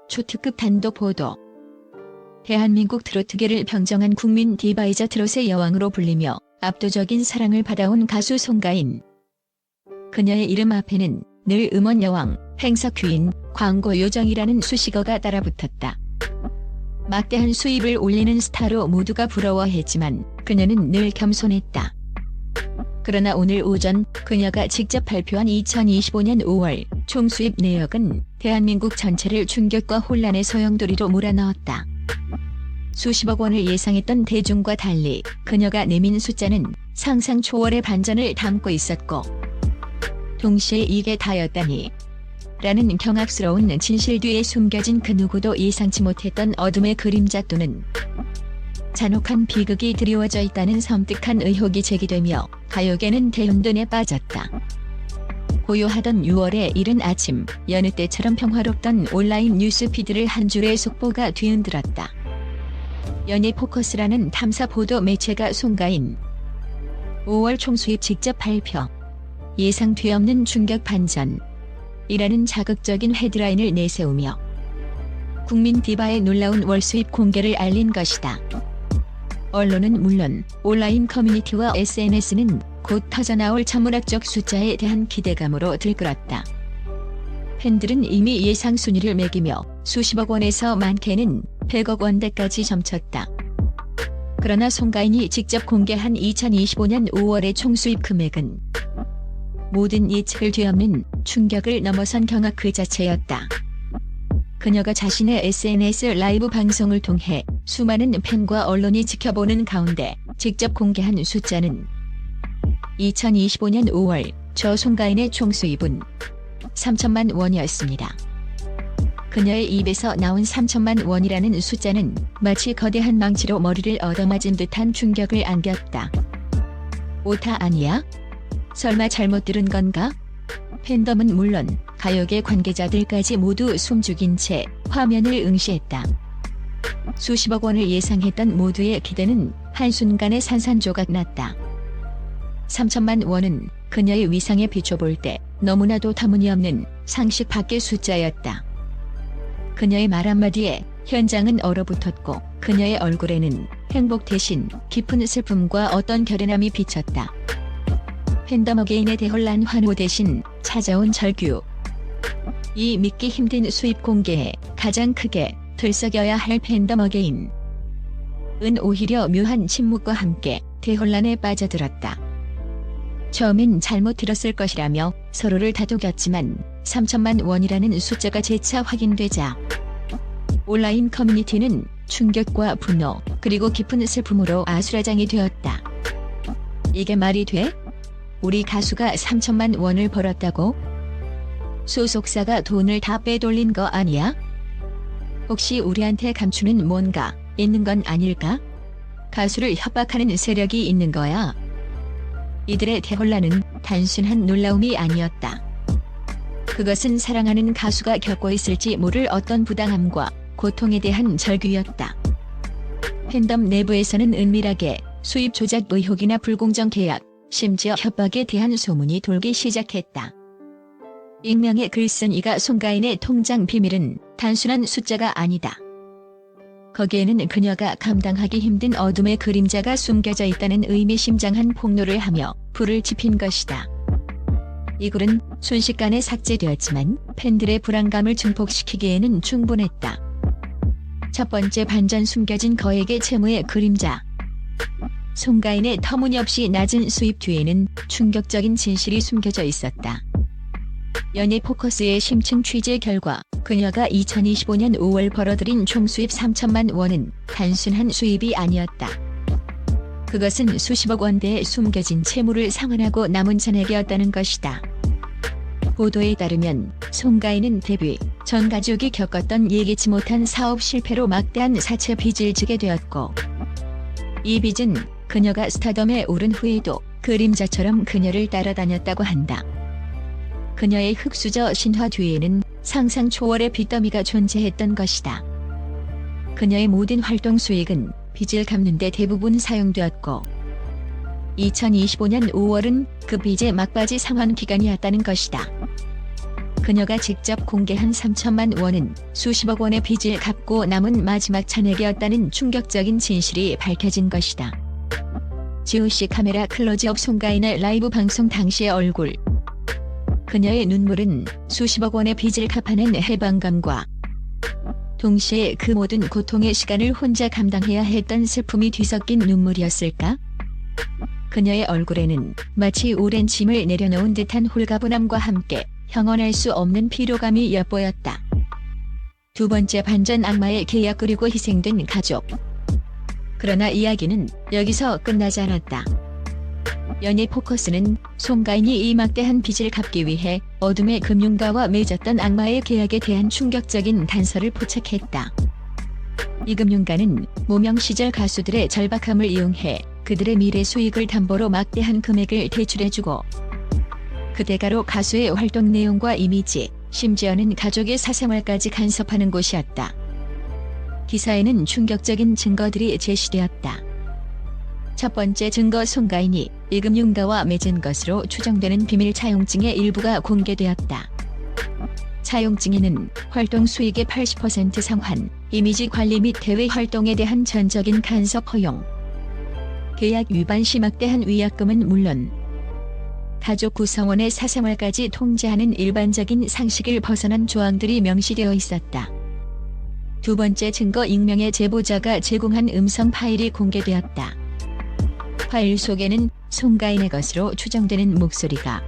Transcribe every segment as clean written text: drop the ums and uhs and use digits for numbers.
초특급 단독 보도. 대한민국 트로트계를 평정한 국민 디바이자 트롯의 여왕으로 불리며 압도적인 사랑을 받아온 가수 송가인. 그녀의 이름 앞에는 늘 음원 여왕, 행사 퀸, 광고 요정이라는 수식어가 따라붙었다. 막대한 수입을 올리는 스타로 모두가 부러워했지만 그녀는 늘 겸손했다. 그러나 오늘 오전 그녀가 직접 발표한 2025년 5월 총수입 내역은 대한민국 전체를 충격과 혼란의 소용돌이로 몰아넣었다. 수십억 원을 예상했던 대중과 달리 그녀가 내민 숫자는 상상 초월의 반전을 담고 있었고, 동시에 이게 다였다니 라는 경악스러운 진실 뒤에 숨겨진 그 누구도 예상치 못했던 어둠의 그림자 또는 잔혹한 비극이 드리워져 있다는 섬뜩한 의혹이 제기되며 가요계는 대혼돈에 빠졌다. 고요하던 6월의 이른 아침, 여느 때처럼 평화롭던 온라인 뉴스피드를 한 줄의 속보가 뒤흔들었다. 연예 포커스라는 탐사 보도 매체가 송가인 5월 총수입 직접 발표, 예상 뒤없는 충격 반전 이라는 자극적인 헤드라인을 내세우며 국민 디바의 놀라운 월 수입 공개를 알린 것이다. 언론은 물론 온라인 커뮤니티와 SNS는 곧 터져나올 천문학적 숫자에 대한 기대감으로 들끓었다. 팬들은 이미 예상 순위를 매기며 수십억 원에서 많게는 100억 원대까지 점쳤다. 그러나 송가인이 직접 공개한 2025년 5월의 총수입 금액은 모든 예측을 뒤엎는 충격을 넘어선 경악 그 자체였다. 그녀가 자신의 SNS 라이브 방송을 통해 수많은 팬과 언론이 지켜보는 가운데 직접 공개한 숫자는 2025년 5월 저 송가인의 총수입은 3천만 원이었습니다. 그녀의 입에서 나온 3천만 원이라는 숫자는 마치 거대한 망치로 머리를 얻어맞은 듯한 충격을 안겼다. 오타 아니야? 설마 잘못 들은 건가? 팬덤은 물론 가요계 관계자들까지 모두 숨죽인 채 화면을 응시했다. 수십억 원을 예상했던 모두의 기대는 한순간에 산산조각 났다. 3천만 원은 그녀의 위상에 비춰볼 때 너무나도 터무니없는 상식 밖의 숫자였다. 그녀의 말 한마디에 현장은 얼어붙었고 그녀의 얼굴에는 행복 대신 깊은 슬픔과 어떤 결연함이 비쳤다. 팬덤 어게인의 대혼란 환호 대신 찾아온 절규. 이 믿기 힘든 수입 공개에 가장 크게 들썩여야 할 팬덤 어게인은 오히려 묘한 침묵과 함께 대혼란에 빠져들었다. 처음엔 잘못 들었을 것이라며 서로를 다독였지만 3천만 원이라는 숫자가 재차 확인되자 온라인 커뮤니티는 충격과 분노 그리고 깊은 슬픔으로 아수라장이 되었다. 이게 말이 돼? 우리 가수가 3천만 원을 벌었다고? 소속사가 돈을 다 빼돌린 거 아니야? 혹시 우리한테 감추는 뭔가 있는 건 아닐까? 가수를 협박하는 세력이 있는 거야. 이들의 대혼란은 단순한 놀라움이 아니었다. 그것은 사랑하는 가수가 겪고 있을지 모를 어떤 부당함과 고통에 대한 절규였다. 팬덤 내부에서는 은밀하게 수입 조작 의혹이나 불공정 계약, 심지어 협박에 대한 소문이 돌기 시작했다. 익명의 글쓴이가 송가인의 통장 비밀은 단순한 숫자가 아니다. 거기에는 그녀가 감당하기 힘든 어둠의 그림자가 숨겨져 있다는 의미심장한 폭로를 하며 불을 지핀 것이다. 이 글은 순식간에 삭제되었지만 팬들의 불안감을 증폭시키기에는 충분했다. 첫 번째 반전, 숨겨진 거액의 채무의 그림자. 송가인의 터무니없이 낮은 수입 뒤에는 충격적인 진실이 숨겨져 있었다. 연예 포커스의 심층 취재 결과 그녀가 2025년 5월 벌어들인 총수입 3천만 원은 단순한 수입이 아니었다. 그것은 수십억 원대의 숨겨진 채무를 상환하고 남은 잔액이었다는 것이다. 보도에 따르면 송가인은 데뷔 전 가족이 겪었던 예기치 못한 사업 실패로 막대한 사채 빚을 지게 되었고, 이 빚은 그녀가 스타덤에 오른 후에도 그림자처럼 그녀를 따라다녔다고 한다. 그녀의 흑수저 신화 뒤에는 상상 초월의 빚더미가 존재했던 것이다. 그녀의 모든 활동 수익은 빚을 갚는 데 대부분 사용되었고, 2025년 5월은 그 빚의 막바지 상환 기간이었다는 것이다. 그녀가 직접 공개한 3천만 원은 수십억 원의 빚을 갚고 남은 마지막 잔액이었다는 충격적인 진실이 밝혀진 것이다. GOC 카메라 클로즈업 송가인의 라이브 방송 당시의 얼굴. 그녀의 눈물은 수십억 원의 빚을 갚아낸 해방감과 동시에 그 모든 고통의 시간을 혼자 감당해야 했던 슬픔이 뒤섞인 눈물이었을까? 그녀의 얼굴에는 마치 오랜 짐을 내려놓은 듯한 홀가분함과 함께 형언할 수 없는 피로감이 엿보였다. 두 번째 반전, 악마의 계약 그리고 희생된 가족. 그러나 이야기는 여기서 끝나지 않았다. 연예 포커스는 송가인이 이 막대한 빚을 갚기 위해 어둠의 금융가와 맺었던 악마의 계약에 대한 충격적인 단서를 포착했다. 이 금융가는 무명 시절 가수들의 절박함을 이용해 그들의 미래 수익을 담보로 막대한 금액을 대출해주고 그 대가로 가수의 활동 내용과 이미지, 심지어는 가족의 사생활까지 간섭하는 곳이었다. 기사에는 충격적인 증거들이 제시되었다. 첫 번째 증거, 송가인이 이 금융가와 맺은 것으로 추정되는 비밀 차용증의 일부가 공개되었다. 차용증에는 활동 수익의 80% 상환, 이미지 관리 및 대외 활동에 대한 전적인 간섭 허용, 계약 위반 시 막대한 위약금은 물론 가족 구성원의 사생활까지 통제하는 일반적인 상식을 벗어난 조항들이 명시되어 있었다. 두 번째 증거, 익명의 제보자가 제공한 음성 파일이 공개되었다. 파일 속에는 송가인의 것으로 추정되는 목소리가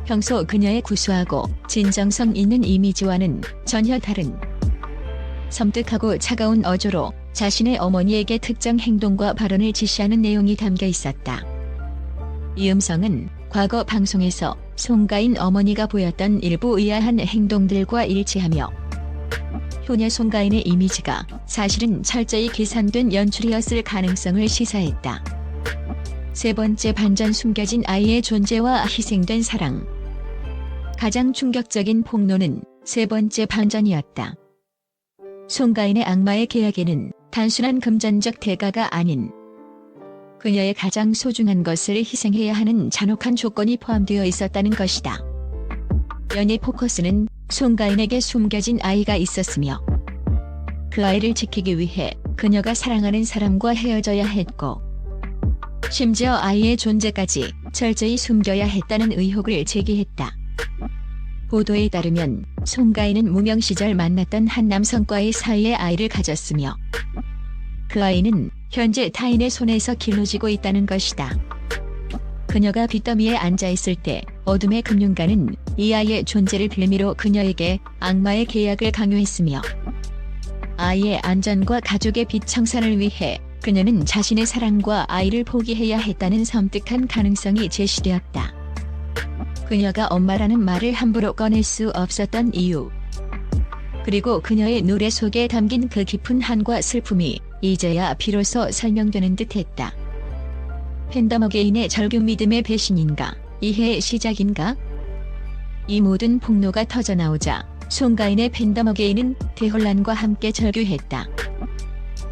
평소 그녀의 구수하고 진정성 있는 이미지와는 전혀 다른 섬뜩하고 차가운 어조로 자신의 어머니에게 특정 행동과 발언을 지시하는 내용이 담겨 있었다. 이 음성은 과거 방송에서 송가인 어머니가 보였던 일부 의아한 행동들과 일치하며 효녀 송가인의 이미지가 사실은 철저히 계산된 연출이었을 가능성을 시사했다. 세 번째 반전, 숨겨진 아이의 존재와 희생된 사랑. 가장 충격적인 폭로는 세 번째 반전이었다. 송가인의 악마의 계약에는 단순한 금전적 대가가 아닌 그녀의 가장 소중한 것을 희생해야 하는 잔혹한 조건이 포함되어 있었다는 것이다. 연예 포커스는 송가인에게 숨겨진 아이가 있었으며 그 아이를 지키기 위해 그녀가 사랑하는 사람과 헤어져야 했고 심지어 아이의 존재까지 철저히 숨겨야 했다는 의혹을 제기했다. 보도에 따르면 송가인은 무명 시절 만났던 한 남성과의 사이에 아이를 가졌으며 그 아이는 현재 타인의 손에서 길러지고 있다는 것이다. 그녀가 빚더미에 앉아있을 때 어둠의 금융가는 이 아이의 존재를 빌미로 그녀에게 악마의 계약을 강요했으며 아이의 안전과 가족의 빚 청산을 위해 그녀는 자신의 사랑과 아이를 포기해야 했다는 섬뜩한 가능성이 제시되었다. 그녀가 엄마라는 말을 함부로 꺼낼 수 없었던 이유, 그리고 그녀의 노래 속에 담긴 그 깊은 한과 슬픔이 이제야 비로소 설명되는 듯했다. 팬덤 어게인의 절규, 믿음의 배신인가, 이해의 시작인가? 이 모든 폭로가 터져나오자 송가인의 팬덤 어게인은 대혼란과 함께 절규했다.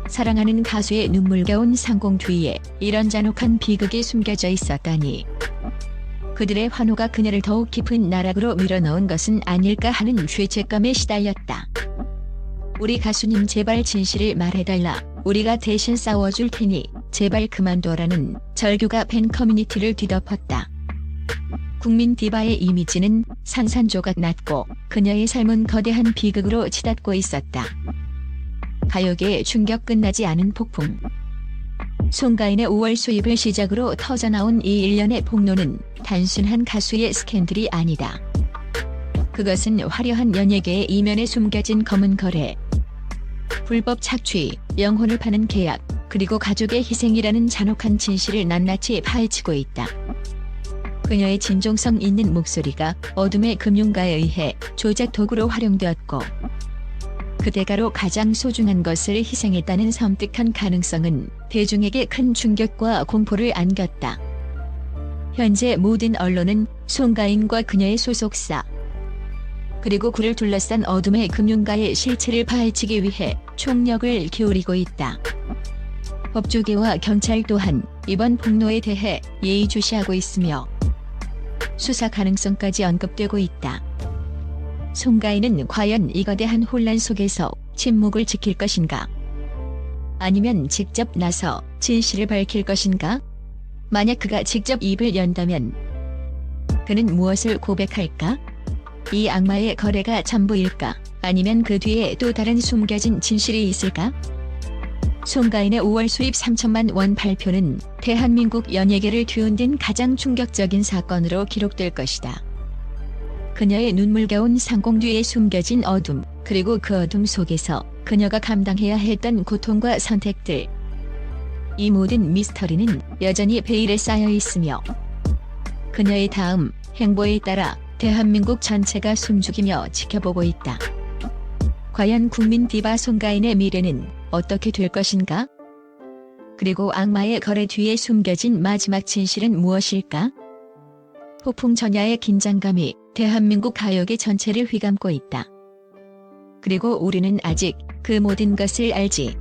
사랑하는 가수의 눈물겨운 상공 뒤에 이런 잔혹한 비극이 숨겨져 있었다니. 그들의 환호가 그녀를 더욱 깊은 나락으로 밀어넣은 것은 아닐까 하는 죄책감에 시달렸다. 우리 가수님, 제발 진실을 말해달라. 우리가 대신 싸워줄 테니 제발 그만둬라는 절규가 팬 커뮤니티를 뒤덮었다. 국민 디바의 이미지는 산산조각 났고 그녀의 삶은 거대한 비극으로 치닫고 있었다. 가요계의 충격, 끝나지 않은 폭풍. 송가인의 5월 수입을 시작으로 터져나온 이 일련의 폭로는 단순한 가수의 스캔들이 아니다. 그것은 화려한 연예계의 이면에 숨겨진 검은 거래, 불법 착취, 영혼을 파는 계약, 그리고 가족의 희생이라는 잔혹한 진실을 낱낱이 파헤치고 있다. 그녀의 진정성 있는 목소리가 어둠의 금융가에 의해 조작 도구로 활용되었고 그 대가로 가장 소중한 것을 희생했다는 섬뜩한 가능성은 대중에게 큰 충격과 공포를 안겼다. 현재 모든 언론은 송가인과 그녀의 소속사 그리고 그를 둘러싼 어둠의 금융가의 실체를 파헤치기 위해 총력을 기울이고 있다. 법조계와 경찰 또한 이번 폭로에 대해 예의주시하고 있으며 수사 가능성까지 언급되고 있다. 송가인은 과연 이 거대한 혼란 속에서 침묵을 지킬 것인가? 아니면 직접 나서 진실을 밝힐 것인가? 만약 그가 직접 입을 연다면 그는 무엇을 고백할까? 이 악마의 거래가 전부일까? 아니면 그 뒤에 또 다른 숨겨진 진실이 있을까? 송가인의 5월 수입 3천만 원 발표는 대한민국 연예계를 뒤흔든 가장 충격적인 사건으로 기록될 것이다. 그녀의 눈물겨운 상공 뒤에 숨겨진 어둠, 그리고 그 어둠 속에서 그녀가 감당해야 했던 고통과 선택들. 이 모든 미스터리는 여전히 베일에 쌓여 있으며 그녀의 다음 행보에 따라 대한민국 전체가 숨죽이며 지켜보고 있다. 과연 국민 디바 송가인의 미래는 어떻게 될 것인가? 그리고 악마의 거래 뒤에 숨겨진 마지막 진실은 무엇일까? 폭풍 전야의 긴장감이 대한민국 가요계 전체를 휘감고 있다. 그리고 우리는 아직 그 모든 것을 알지